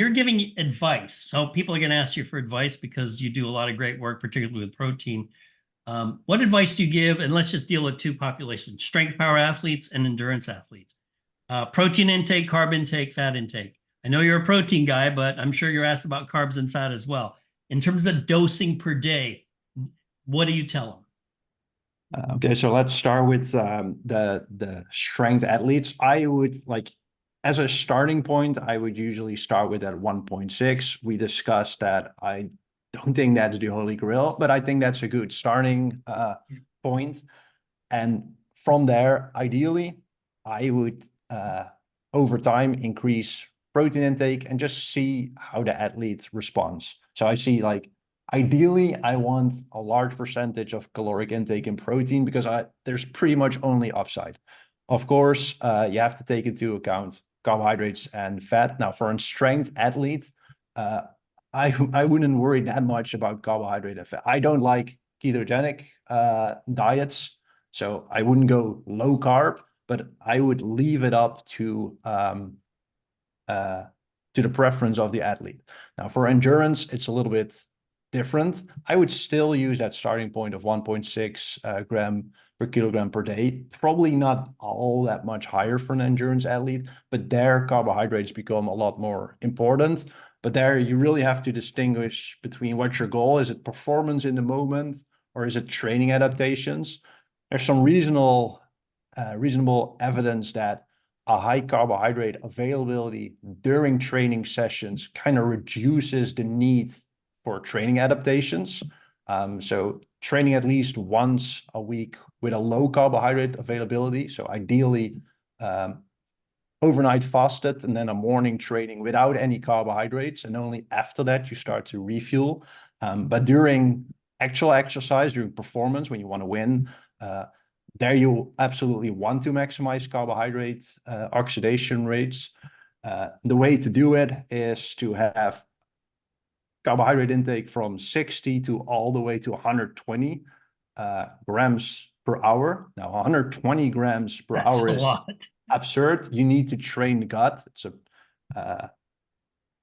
you're giving advice, so people are going to ask you for advice because you do a lot of great work, particularly with protein. What advice do you give? And let's just deal with two populations: strength power athletes and endurance athletes. Protein intake, carb intake, fat intake. I know you're a protein guy, but I'm sure you're asked about carbs and fat as well. In terms of dosing per day, what do you tell them? Okay, so let's start with the strength athletes. I would as a starting point, I would usually start with at 1.6. We discussed that I don't think that's the holy grail, but I think that's a good starting point. And from there, ideally, I would over time increase protein intake and just see how the athlete responds. So I see ideally, I want a large percentage of caloric intake in protein because there's pretty much only upside. Of course, you have to take into account carbohydrates and fat. Now, for a strength athlete, I wouldn't worry that much about carbohydrate and fat. I don't like ketogenic diets, so I wouldn't go low carb, but I would leave it up to the preference of the athlete. Now, for endurance, it's a little bit different. I would still use that starting point of 1.6 gram per kilogram per day. Probably not all that much higher for an endurance athlete, but there carbohydrates become a lot more important. But there you really have to distinguish between what your goal is. Is it performance in the moment, or is it training adaptations? There's some reasonable evidence that a high carbohydrate availability during training sessions kind of reduces the need for training adaptations. So training at least once a week with a low carbohydrate availability. So ideally overnight fasted and then a morning training without any carbohydrates. And only after that you start to refuel. But during actual exercise, during performance, when you want to win, there you absolutely want to maximize carbohydrate oxidation rates. The way to do it is to have carbohydrate intake from 60 to all the way to 120 grams per hour. Now, 120 grams per hour is absurd. You need to train the gut. It's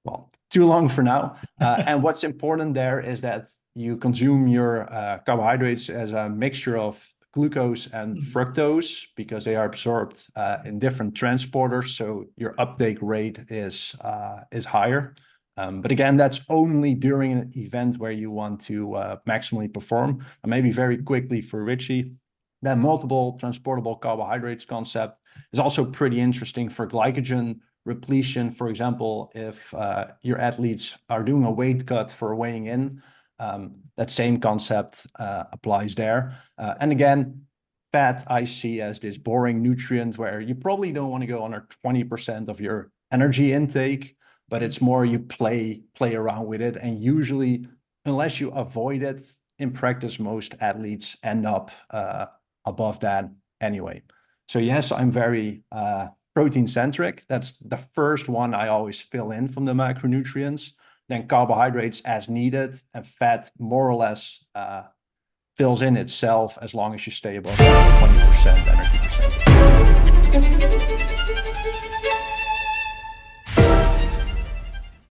well, too long for now. And what's important there is that you consume your carbohydrates as a mixture of glucose and fructose because they are absorbed in different transporters. So your uptake rate is higher. But again, that's only during an event where you want to maximally perform. And maybe very quickly for Richie, that multiple transportable carbohydrates concept is also pretty interesting for glycogen repletion. For example, if your athletes are doing a weight cut for weighing in, that same concept applies there. And again, fat I see as this boring nutrient where you probably don't want to go under 20% of your energy intake, but it's more you play around with it. And usually, unless you avoid it, in practice, most athletes end up above that anyway. So yes, I'm very protein-centric. That's the first one I always fill in from the macronutrients. Then carbohydrates as needed, and fat more or less fills in itself as long as you stay above 20% energy percentage.